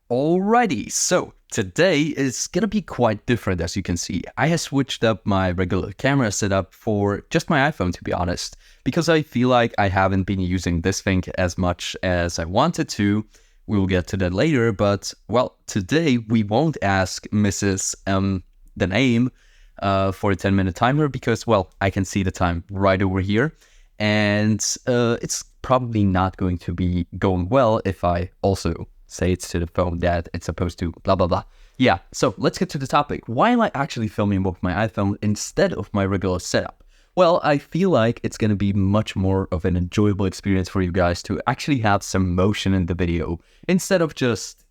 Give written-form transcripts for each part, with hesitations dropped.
Alrighty, so today is gonna be quite different as you can see. I have switched up my regular camera setup for just my iPhone, to be honest, because I feel like I haven't been using this thing as much as I wanted to. We will get to that later, but well, today we won't ask Mrs. The name for a 10-minute timer because, well, I can see the time right over here, and it's probably not going to be going well if I also say it's to the phone that it's supposed to blah blah blah. Yeah, so let's get to the topic. Why am I actually filming with my iPhone instead of my regular setup? Well, I feel like it's going to be much more of an enjoyable experience for you guys to actually have some motion in the video instead of just,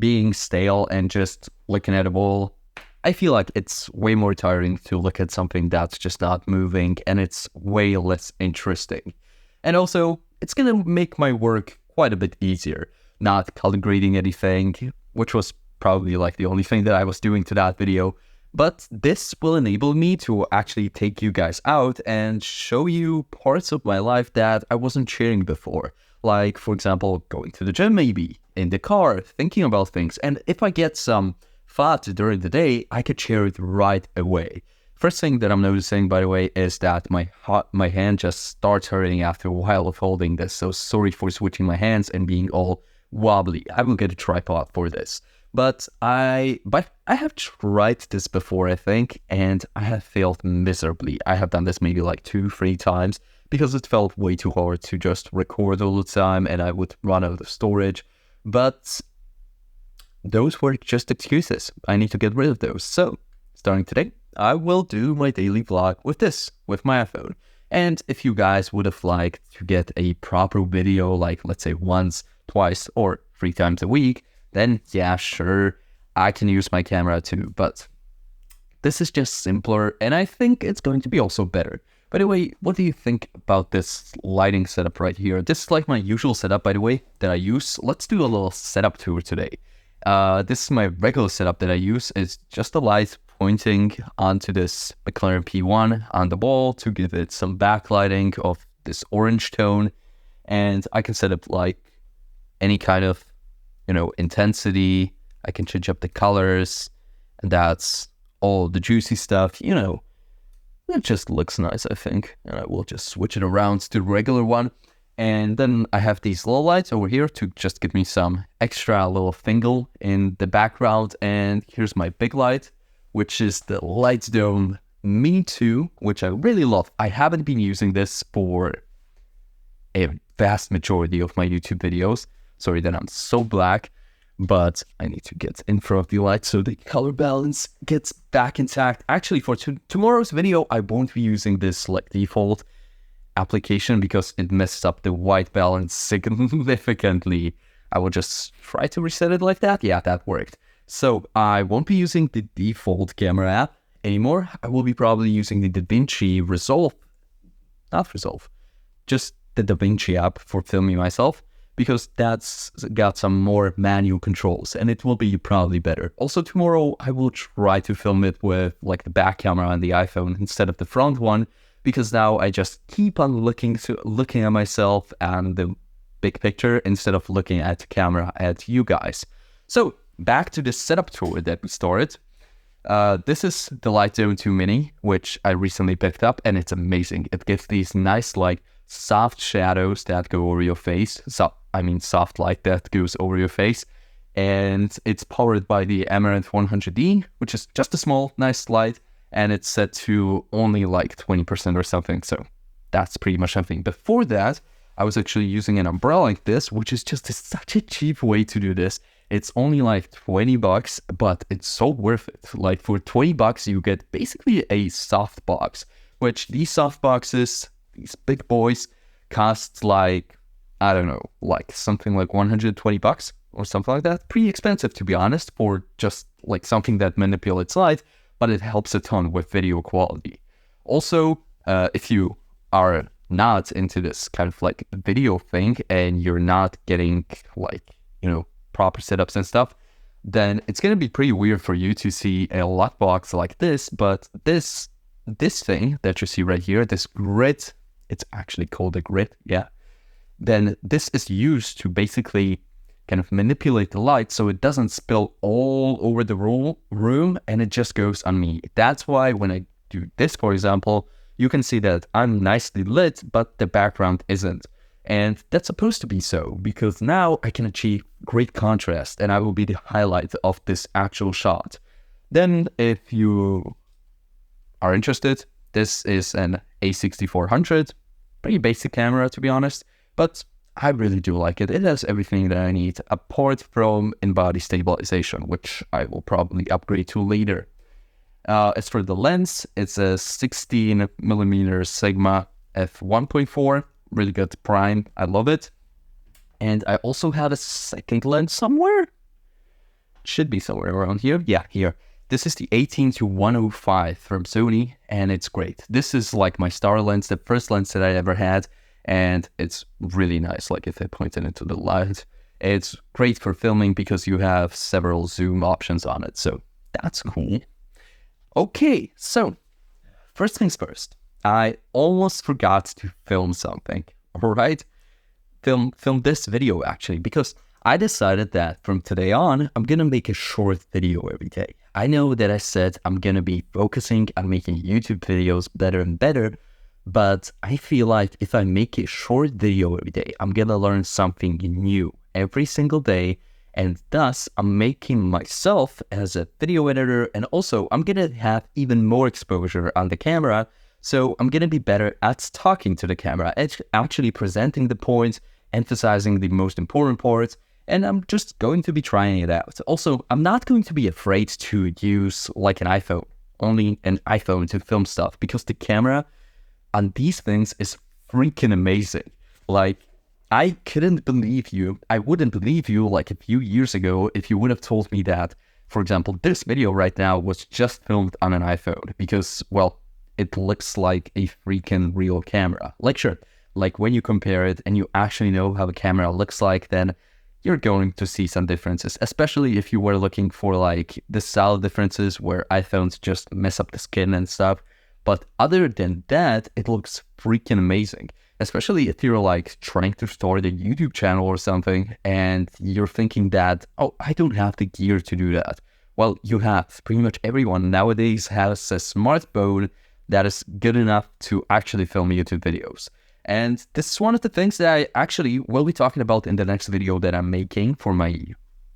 being stale and just looking at a wall. I feel like it's way more tiring to look at something that's just not moving, and it's way less interesting. And also, it's going to make my work quite a bit easier. Not color grading anything, which was probably like the only thing that I was doing to that video. But this will enable me to actually take you guys out and show you parts of my life that I wasn't sharing before. Like, for example, going to the gym maybe, in the car, thinking about things. And if I get some thought during the day, I could share it right away. First thing that I'm noticing, by the way, is that my hand just starts hurting after a while of holding this. So sorry for switching my hands and being all wobbly. I will get a tripod for this. But I have tried this before, I think, and I have failed miserably. I have done this maybe like 2-3 times because it felt way too hard to just record all the time and I would run out of storage. But those were just excuses. I need to get rid of those. So, starting today, I will do my daily vlog with my iPhone. And if you guys would have liked to get a proper video, like let's say once, twice, or 3 times a week, then yeah, sure, I can use my camera too. But this is just simpler, and I think it's going to be also better. By the way, what do you think about this lighting setup right here? This is like my usual setup, by the way, that I use. Let's do a little setup tour today. This is my regular setup that I use. It's just a light pointing onto this McLaren P1 on the wall to give it some backlighting of this orange tone. And I can set up like any kind of, intensity. I can change up the colors, and that's all the juicy stuff, It just looks nice, I think. And I will just switch it around to the regular one. And then I have these little lights over here to just give me some extra little fingle in the background. And here's my big light, which is the Lightdome Mini 2, which I really love. I haven't been using this for a vast majority of my YouTube videos. Sorry that I'm so black, but I need to get in front of the light so the color balance gets back intact. Actually, for tomorrow's video, I won't be using this like default application because it messes up the white balance significantly. I will just try to reset it like that. Yeah, that worked. So I won't be using the default camera app anymore. I will be probably using the DaVinci Resolve, not Resolve, just the DaVinci app for filming myself, because that's got some more manual controls and it will be probably better. Also tomorrow I will try to film it with like the back camera on the iPhone instead of the front one, because now I just keep on looking at myself and the big picture instead of looking at the camera at you guys. So back to the setup tour that we started. This is the Lightdome 2 Mini, which I recently picked up, and it's amazing. It gives these nice like soft shadows that go over your face. Soft light that goes over your face. And it's powered by the Amaranth 100D, which is just a small, nice light. And it's set to only like 20% or something. So that's pretty much something. Before that, I was actually using an umbrella like this, which is just such a cheap way to do this. It's only like $20, but it's so worth it. Like for $20, you get basically a soft box, which these soft boxes, these big boys, cost like, I don't know, like something like $120 or something like that. Pretty expensive, to be honest, for just like something that manipulates light, but it helps a ton with video quality. Also, if you are not into this kind of like video thing and you're not getting like, proper setups and stuff, then it's going to be pretty weird for you to see a lock box like this. But this thing that you see right here, this grid, it's actually called a grid, yeah. Then this is used to basically kind of manipulate the light so it doesn't spill all over the room and it just goes on me. That's why when I do this, for example, you can see that I'm nicely lit, but the background isn't. And that's supposed to be so, because now I can achieve great contrast and I will be the highlight of this actual shot. Then if you are interested, this is an A6400, pretty basic camera to be honest, but I really do like it. It has everything that I need apart from in-body stabilization, which I will probably upgrade to later. As for the lens, it's a 16mm Sigma f1.4, really good prime. I love it. And I also had a second lens somewhere. Should be somewhere around here. Yeah, here. This is the 18-105 from Sony, and it's great. This is like my star lens, the first lens that I ever had, and it's really nice. Like if I point it into the light, it's great for filming because you have several zoom options on it. So that's cool. Okay, so first things first, I almost forgot to film something, all right? Film this video actually, because I decided that from today on, I'm gonna make a short video every day. I know that I said I'm gonna be focusing on making YouTube videos better and better, but I feel like if I make a short video every day, I'm gonna learn something new every single day. And thus, I'm making myself as a video editor, and also I'm gonna have even more exposure on the camera. So I'm gonna be better at talking to the camera, actually presenting the points, emphasizing the most important parts, and I'm just going to be trying it out. Also, I'm not going to be afraid to use like an iPhone, only an iPhone to film stuff, because the camera on these things is freaking amazing. Like, I wouldn't believe you like a few years ago if you would have told me that, for example, this video right now was just filmed on an iPhone because, well, it looks like a freaking real camera. Like, sure, like when you compare it and you actually know how the camera looks like, then you're going to see some differences, especially if you were looking for like the style differences where iPhones just mess up the skin and stuff. But other than that, it looks freaking amazing. Especially if you're like trying to start a YouTube channel or something and you're thinking that, oh, I don't have the gear to do that. Well, you have. Pretty much everyone nowadays has a smartphone that is good enough to actually film YouTube videos. And this is one of the things that I actually will be talking about in the next video that I'm making for my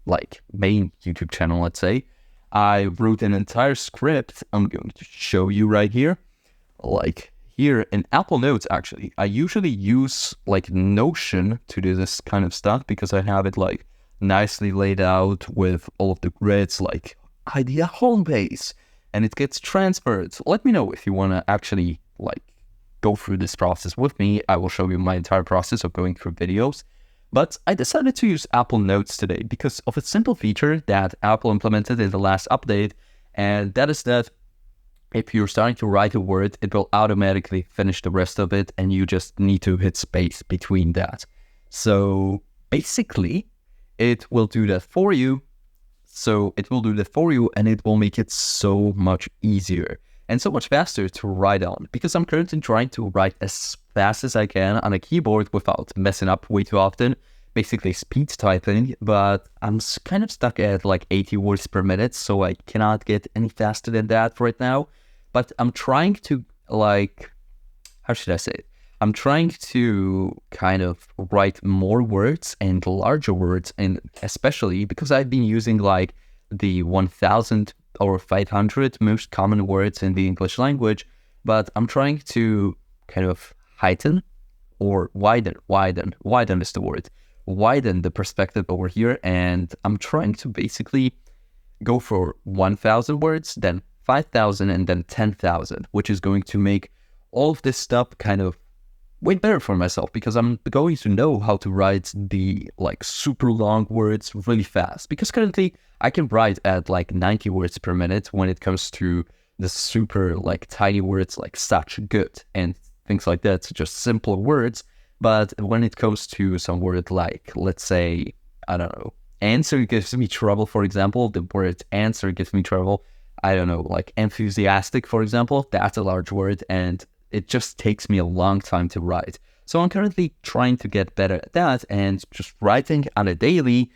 like main YouTube channel, let's say. I wrote an entire script I'm going to show you right here. Like here in Apple Notes, actually, I usually use like Notion to do this kind of stuff because I have it like nicely laid out with all of the grids, like idea home base, and it gets transferred. So let me know if you want to actually like go through this process with me. I will show you my entire process of going through videos. But I decided to use Apple Notes today because of a simple feature that Apple implemented in the last update, and that is that if you're starting to write a word, it will automatically finish the rest of it, and you just need to hit space between that. So basically, it will do that for you. And it will make it so much easier and so much faster to write on, because I'm currently trying to write as fast as I can on a keyboard without messing up way too often, basically speed typing, but I'm kind of stuck at like 80 words per minute, so I cannot get any faster than that right now. But I'm trying to like, how should I say it? I'm trying to kind of write more words and larger words, and especially because I've been using like the 1000 or 500 most common words in the English language, but I'm trying to kind of heighten or widen is the word, widen the perspective over here, and I'm trying to basically go for 1000 words, then 5,000, and then 10,000, which is going to make all of this stuff kind of way better for myself, because I'm going to know how to write the like super long words really fast, because currently I can write at like 90 words per minute when it comes to the super like tiny words like such, good, and things like that, so just simple words. But when it comes to some word like, let's say, I don't know, answer gives me trouble, for example, the word answer gives me trouble. I don't know, like enthusiastic, for example, that's a large word, and it just takes me a long time to write. So I'm currently trying to get better at that, and just writing on a daily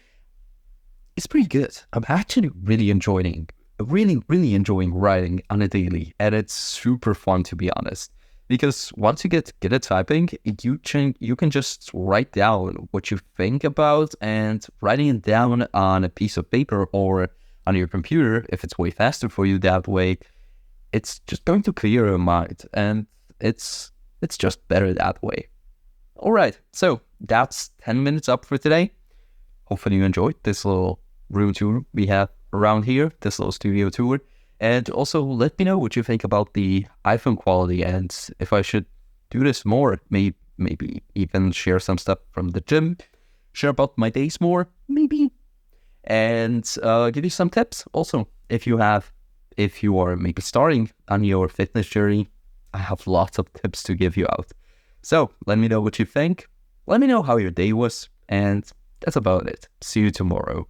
is pretty good. I'm actually really enjoying writing on a daily, and it's super fun, to be honest. Because once you get good at typing, you can just write down what you think about, and writing it down on a piece of paper or on your computer, if it's way faster for you that way, it's just going to clear your mind, and it's just better that way. All right, so that's 10 minutes up for today. Hopefully you enjoyed this little room tour we have around here, this little studio tour. And also let me know what you think about the iPhone quality, and if I should do this more, maybe even share some stuff from the gym, share about my days more, maybe, and give you some tips. Also, if you are maybe starting on your fitness journey, I have lots of tips to give you out. So let me know what you think. Let me know how your day was, and that's about it. See you tomorrow.